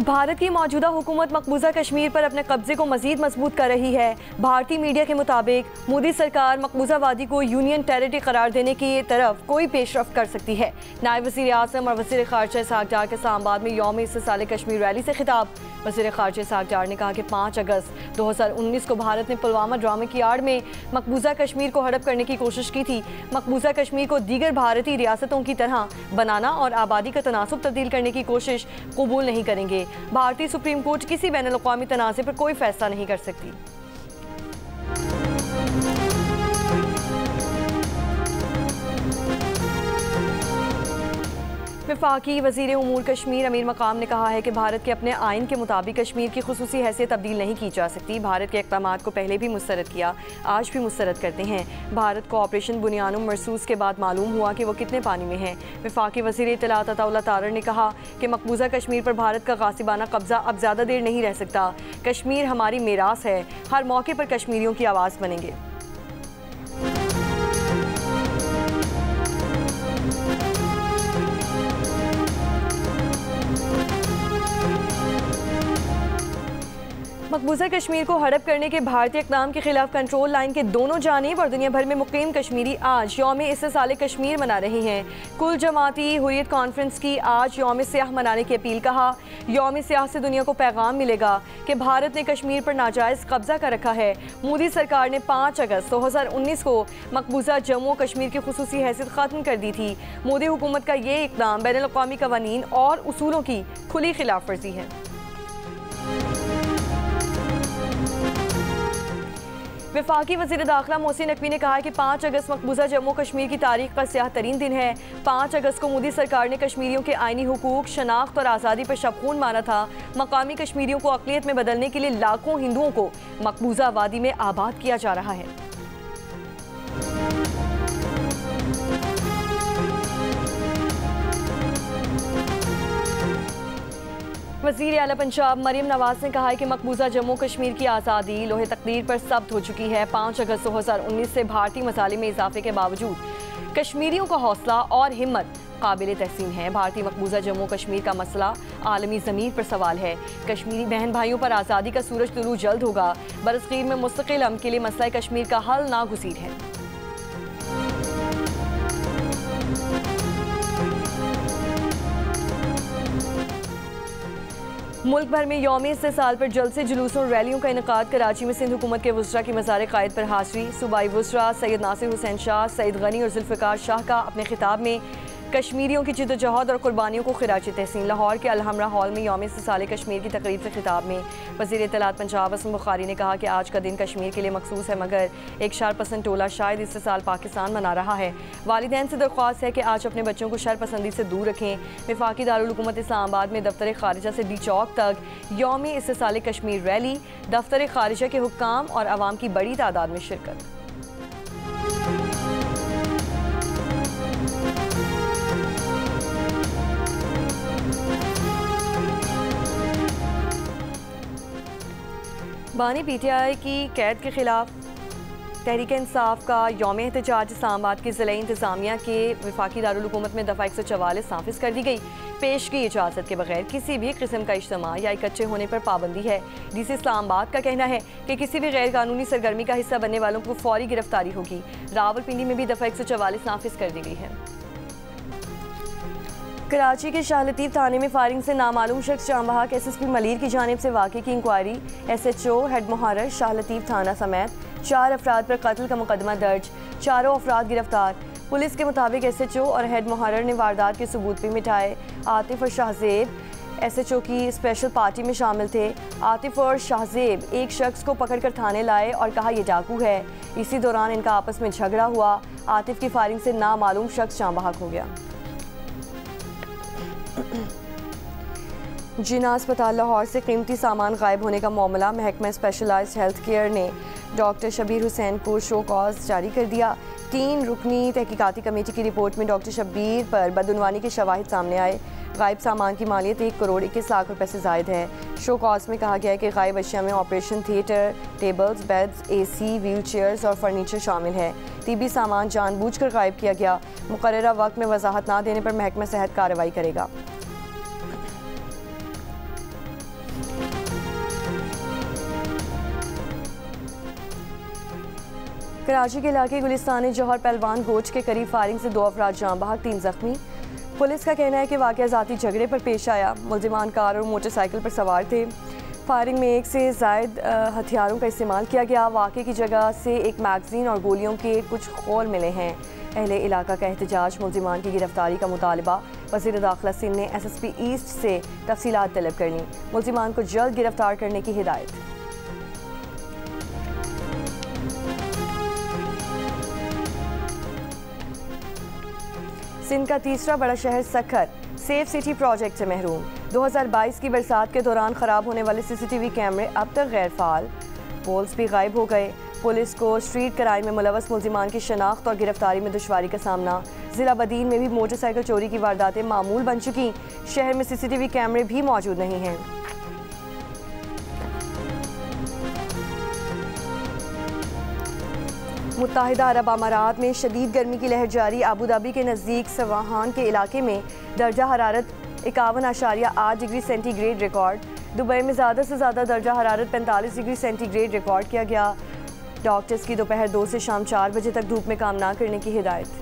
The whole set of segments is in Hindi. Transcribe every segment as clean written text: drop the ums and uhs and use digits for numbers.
भारत की मौजूदा हुकूमत मकबूजा कश्मीर पर अपने कब्जे को मजीद मजबूत कर रही है। भारतीय मीडिया के मुताबिक मोदी सरकार मकबूजा वादी को यूनियन टेरिटरी करार देने की तरफ कोई पेशरफ कर सकती है। नायब वज़ीर आज़म और वज़ीर ख़ारजा इसहाक़ डार के इस्लामाबाद में यौम इस्तिसाल कश्मीर रैली से खिताब। वज़ीर ख़ारजा इसहाक़ डार ने कहा कि 5 अगस्त 2019 को भारत ने पुलवामा ड्रामे की आड़ में मकबूजा कश्मीर को हड़प करने की कोशिश की थी। मकबूजा कश्मीर को दीगर भारतीय रियासतों की तरह बनाना और आबादी का तनासुब तब्दील करने की कोशिश कबूल नहीं करेंगे। भारतीय सुप्रीम कोर्ट किसी बैनुल-अक़वामी तनाज़े पर कोई फैसला नहीं कर सकती। वफाकी वज़ीर उमूर कश्मीर अमीर मकाम ने कहा है कि भारत के अपने आइन के मुताबिक कश्मीर की खुसूसी हैसियत तब्दील नहीं की जा सकती। भारत के इक़दामात को पहले भी मुस्तरद किया, आज भी मुस्तरद करते हैं। भारत को ऑपरेशन बुनियानुम मरसूस के बाद मालूम हुआ कि वो कितने पानी में है। वफाकी वज़ीर इत्तलात अताउल्लाह तारर ने कहा कि मकबूजा कश्मीर पर भारत का गासिबाना कब्जा अब ज़्यादा देर नहीं रह सकता। कश्मीर हमारी मीरास है, हर मौके पर कश्मीरियों की आवाज़ बनेंगे। मकबूजा कश्मीर को हड़प करने के भारतीय इक़दाम के खिलाफ कंट्रोल लाइन के दोनों जानिब और दुनिया भर में मुकीम कश्मीरी आज यौम इस्तिसाल कश्मीर मना रहे हैं। कुल जमाती हुर्रियत कॉन्फ्रेंस की आज यौम सियाह मनाने की अपील। कहा, यौम सियाह से दुनिया को पैगाम मिलेगा कि भारत ने कश्मीर पर नाजायज़ कब्जा कर रखा है। मोदी सरकार ने 5 अगस्त 2019 को मकबूजा जम्मू कश्मीर की खुसूसी हैसियत ख़त्म कर दी थी। मोदी हुकूमत का ये इक़दाम बैनुल-अक़वामी क़वानीन और उसूलों की खुली खिलाफ वर्जी है। वफाकी वज़ीर दाखिला मोहसिन नकवी ने कहा है कि 5 अगस्त मकबूजा जम्मू कश्मीर की तारीख का स्याह तरीन दिन है। 5 अगस्त को मोदी सरकार ने कश्मीरियों के आइनी हुकूक, शनाख्त और आज़ादी पर शबखून मारा था। मकामी कश्मीरियों को अक़लियत में बदलने के लिए लाखों हिंदुओं को मकबूजा वादी में आबाद किया जा रहा है। वज़ीर आला पंजाब मरियम नवाज ने कहा है कि मकबूजा जम्मू कश्मीर की आज़ादी लोहे तकदीर पर सब्त हो चुकी है। 5 अगस्त 2019 से भारतीय मसाले में इजाफे के बावजूद कश्मीरियों का हौसला और हिम्मत काबिल तहसीन है। भारतीय मकबूजा जम्मू कश्मीर का मसला आलमी ज़मीर पर सवाल है। कश्मीरी बहन भाइयों पर आज़ादी का सूरज तुलू जल्द होगा। बरसगीर में मुस्तकिल अमन के लिए मसला कश्मीर का हल नागुज़ीर है। मुल्क भर में यौम इस्तिसाल पर जलसे, जुलूसों और रैलियों का इनेकाद। कराची में सिंध हुकूमत के वज़रा की मज़ार क़ायद पर हाज़री। सूबाई वज़रा सैयद नासिर हुसैन शाह, सईद गनी और ज़ुल्फ़िकार शाह का अपने खिताब में कश्मीरियों की जिद्दोजहद और कुर्बानियों को खिराज तहसीन। लाहौर के अलहमरा हॉल में यौम इस्तिसाल कश्मीर की तकरीब से खिताब में वज़ीर इत्तलात पंजाब असम बुखारी ने कहा कि आज का दिन कश्मीर के लिए मखसूस है, मगर एक शरपसंद टोला शायद इस्तिसाल पाकिस्तान मना रहा है। वालिदैन से दरख्वास्त है कि आज अपने बच्चों को शरपसंदी से दूर रखें। वफाकी दारुल हुकूमत इस्लामाबाद में दफ्तर ख़ारिजा से डी चौक तक यौम इस्तिसाल कश्मीर रैली। दफ्तर ख़ारिजा के हुक्काम और आवाम की बड़ी तादाद में शिरकत। बानी पीटीआई की कैद के खिलाफ तहरीक इंसाफ का यौम एहतजाज इस्लामाबाद की ज़िला इंतज़ामिया के वफाकी दारुल हुकूमत में दफ़ा 144 नाफिज कर दी गई। पेश की इजाज़त के बगैर किसी भी किस्म का इज्तिमा या इकट्ठे होने पर पाबंदी है। डीसी इस्लामाबाद का कहना है कि किसी भी गैर कानूनी सरगर्मी का हिस्सा बनने वालों को फौरी गिरफ्तारी होगी। रावलपिंडी में भी दफ़ा 144 नाफिज कर दी गई है। कराची के शाह लतीफ़ थाने में फायरिंग से नामालूम शख्स जान बहक। SSP मलीर की जानिब से वाक़े की inquiry. SHO head मुहर्रर Shah Latif थाना समेत 4 अफराद पर कत्ल का मुकदमा दर्ज, चारों अफराद गिरफ्तार। पुलिस के मुताबिक SHO और हेड मुहर्रर ने वारदात के सबूत भी मिटाए। आतिफ और शाहजेब SHO की स्पेशल पार्टी में शामिल थे। आतिफ और शाहजेब एक शख्स को पकड़कर थाने लाए और कहा यह डाकू है। इसी दौरान इनका आपस में झगड़ा हुआ। आतिफ की फायरिंग से नामालूम शख्स जान बहक हो गया। जिना अस्पताल लाहौर से कीमती सामान गायब होने का मामला। महकमा स्पेशलाइज्ड हेल्थ केयर ने डॉक्टर शबीर हुसैन को शो कॉज जारी कर दिया। 3 रुकनी तहकीकाती कमेटी की रिपोर्ट में डॉक्टर शबीर पर बदउनवानी के शवाहिद सामने आए। गायब सामान की मालियत 1 करोड़ 21 लाख रुपए से ज़ायद है। शो कॉज में कहा गया है कि गायब अशिया में operation theatre, tables, beds, AC, wheel chairs और फर्नीचर शामिल है। तिबी सामान जानबूझकर गायब किया गया। मुकर्ररा वक्त में वजाहत ना देने पर महकमा सेहत कार्रवाई करेगा। कराची के इलाके गुलिस्तान जौहर पहलवान गोच के करीब फायरिंग से 2 अफराद जान बहक, 3 जख्मी। पुलिस का कहना है कि वाक़या ज़ाती झगड़े पर पेश आया। मुल्ज़िमान कार और मोटरसाइकिल पर सवार थे। फायरिंग में 1 से ज़ायद हथियारों का इस्तेमाल किया गया। वाक़े की जगह से एक मैगज़ीन और गोलियों के कुछ खोल मिले हैं। अहले इलाका का एहतजाज, मुल्ज़िमान की गिरफ्तारी का मुतालबा। वज़ीर दाखिला सिंध ने SSP ईस्ट से तफसीलात तलब कर लीं। मुल्ज़िमान को जल्द गिरफ्तार करने की हिदायत। सिंध का तीसरा बड़ा शहर सखर सेफ सिटी प्रोजेक्ट से महरूम। 2022 की बरसात के दौरान ख़राब होने वाले CCTV कैमरे अब तक गैर फाल। पोल्स भी गायब हो गए। पुलिस को स्ट्रीट क्राइम में मुलव्वस मुल्ज़िमान की शनाख्त और गिरफ्तारी में दुश्वारी का सामना। ज़िला बदीन में भी मोटरसाइकिल चोरी की वारदातें मामूल बन चुकी। शहर में CCTV कैमरे भी मौजूद नहीं हैं। मुत्तहिदा अरब अमारात में शदीद गर्मी की लहर जारी। आबू धाबी के नज़दीक सवाहान के इलाके में दर्जा हरारत 51.8 डिग्री सेंटीग्रेड रिकॉर्ड। दुबई में ज़्यादा से ज़्यादा दर्जा हरारत 45 डिग्री सेंटीग्रेड रिकॉर्ड किया गया। डॉक्टर्स की दोपहर 2 से शाम 4 बजे तक धूप में काम ना करने की हिदायत।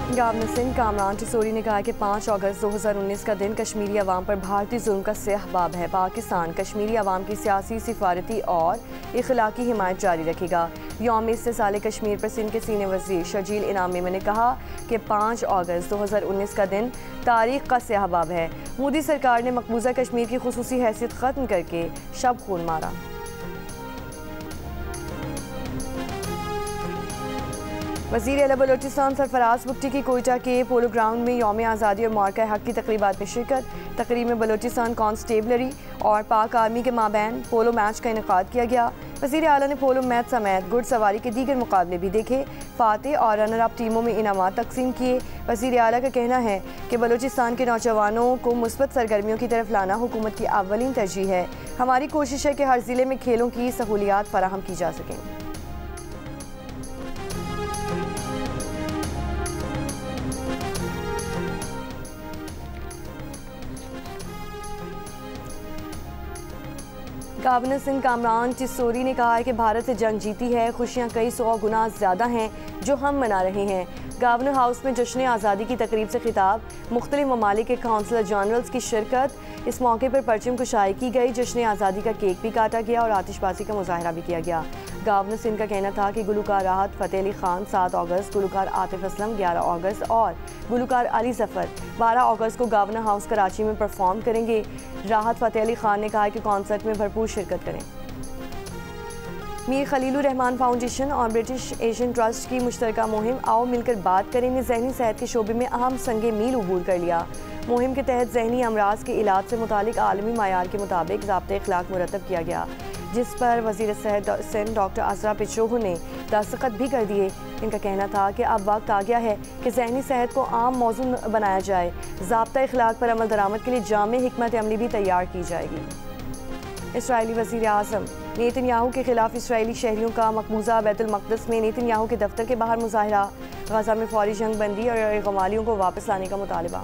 गवर्नर सिंध कामरान टिसोरी ने कहा कि 5 अगस्त 2019 का दिन कश्मीरी अवाम पर भारतीय जुल्म का सहबाब है। पाकिस्तान कश्मीरी अवाम की सियासी, सिफारती और इखलाकी हिमायत जारी रखेगा। यौम इस्तिसाल कश्मीर पर सिंध के सीनियर वज़ीर शर्जील इनामी ने कहा कि 5 अगस्त 2019 का दिन तारीख का सहबाब है। मोदी सरकार ने मकबूजा कश्मीर की खुसूसी हैसियत ख़त्म करके शब खून मारा। वज़ीर आला बलोचिस्तान सरफराज बुगटी की कोयटा के पोलो ग्राउंड में यौम आज़ादी और मार्का हक की तकरीबात में शिरकत। तकरीब में बलोचिस्तान कॉन्स्टेबलरी और पाक आर्मी के माबैन पोलो मैच का इनेकाद किया गया। वज़ीर आला ने पोलो मैच समेत घुड़सवारी के दीगर मुकाबले भी देखे। फातेह और रनर अप टीमों में इनामात तकसीम किए। वज़ीर आला का कहना है कि बलोचिस्तान के नौजवानों को मुस्बत सरगर्मियों की तरफ लाना हुकूमत की अव्वलीन तरजीह है। हमारी कोशिश है कि हर ज़िले में खेलों की सहूलियात फराहम की जा सकें। गवर्नर सिंध कामरान टिसोरी ने कहा है कि भारत से जंग जीती है। खुशियाँ कई 100 गुना ज़्यादा हैं जो हम मना रहे हैं। गवर्नर हाउस में जश्न आज़ादी की तकरीब से खिताब। मुख्तलिफ ममालिक के काउंसलर जनरल्स की शिरकत। इस मौके पर परचम कुशाई की गई। जश्न आज़ादी का केक भी काटा गया और आतिशबाजी का मुजाहरा भी किया गया। गवर्नर सिंध का कहना था कि गुलकार राहत फ़तेह अली खान 7 अगस्त, गुलकार आतिफ असलम 11 अगस्त और गुलकार अली ज़फ़र 12 अगस्त को गवर्नर हाउस कराची में परफॉर्म करेंगे। राहत फ़तेह अली खान ने कहा कि कॉन्सर्ट में भरपूर शिरकत करें। मीर खलीलुर रहमान फाउंडेशन और ब्रिटिश एशियन ट्रस्ट की मुश्तरका मुहिम आओ मिलकर बात करें ने जहनी सेहत के शोबे में अहम संगे मील अबूर कर लिया। मुहिम के तहत जहनी अमराज के इलाज से मुतालिक आलमी मायार के मुताबिक ज़ाब्ते इखलाक मुरतब किया गया, जिस पर वज़ीर सेहत सिंध डॉक्टर असरा पिचोह ने दस्तखत भी कर दिए। इनका कहना था कि अब वक्त आ गया है कि जहनी सेहत को आम मौजू बनाया जाए। ज़ाब्ता इखलाक पर अमल दरामद के लिए जामे हिकमत अमली भी तैयार की जाएगी। इसराइली वज़ीर आज़म नेतन्याहू के खिलाफ इसराइली शहरियों का मकबूजा बैतुल मक़दस में नेतन्याहू के दफ्तर के बाहर मुजाहरा। गज़ा में फौरी जंग बंदी और गमालियों को वापस लाने का मुतालबा।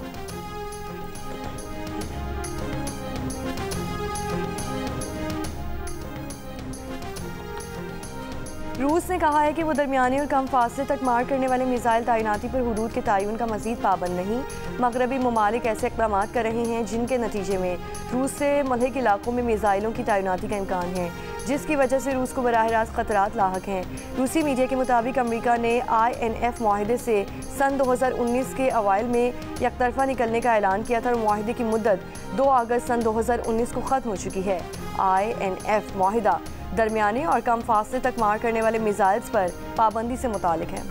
रूस ने कहा है कि वो दरमियाने और कम फासले तक मार करने वाले मिसाइल तैनाती पर हुदूद के तयन का मज़ीद पाबंद नहीं। मगरबी ममालिक ऐसे इक़दाम कर रहे हैं जिनके नतीजे में रूस से मलहक इलाकों में मिसाइलों की तैनाती का इम्कान है, जिसकी वजह से रूस को बराह रास्त खतरात लाहक हैं। रूसी मीडिया के मुताबिक अमरीका ने INF माहिदे से सन 2019 के अवाइल में यकतरफा निकलने का ऐलान किया था और माहिदे की मुद्दत 2 अगस्त सन 2019 को ख़त्म हो चुकी है। INF माहिदा दरमियाने और कम फासले तक मार करने वाले मिसाइल्स पर पाबंदी से मुतालिक है।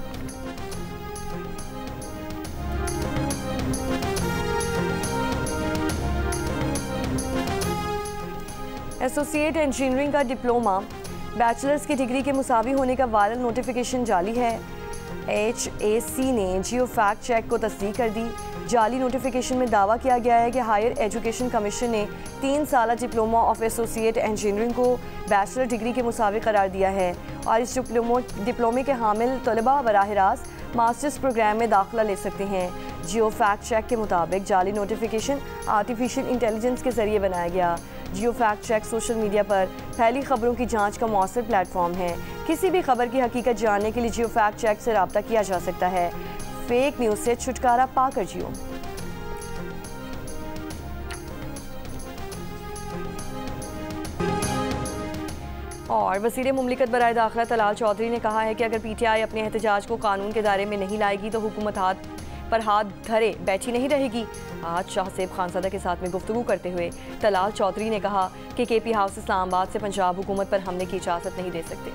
एसोसिएट इंजीनियरिंग का डिप्लोमा बैचलर्स की डिग्री के मुसावी होने का वायरल नोटिफिकेशन जाली है। HAC ने जियो फैक्ट चेक को तस्दीक कर दी। जाली नोटिफिकेशन में दावा किया गया है कि हायर एजुकेशन कमीशन ने 3 साला डिप्लोमा ऑफ एसोसिएट इंजीनियरिंग को बैचलर डिग्री के मुसावी करार दिया है और इस डिप्लोमे के हामिल तलबा बराह रास्त मास्टर्स प्रोग्राम में दाखिला ले सकते हैं। जियो फैक्ट चेक के मुताबिक जाली नोटिफिकेशन आर्टिफिशियल इंटेलिजेंस के जरिए बनाया गया। जियो फैक्ट चेक सोशल मीडिया पर फैली खबरों की जांच का मौसर प्लेटफॉर्म है। किसी भी खबर की हकीकत जानने के लिए जियो फैक्ट चेक से रब्ता किया जा सकता है। फेक न्यूज़ से छुटकारा पाकर जियो। और वज़ीर मुमलिकत बराए दाखिला तलाल चौधरी ने कहा है कि अगर PTI अपने एहतजाज को कानून के दायरे में नहीं लाएगी तो हुकूमत हाथ धरे बैठी नहीं रहेगी। आज शाहसेब खानज़ादा के साथ में गुफ्तगू करते हुए तलाल चौधरी ने कहा कि KP हाउस इस्लामाबाद से पंजाब हुकूमत पर हमले की इजाज़त नहीं दे सकते।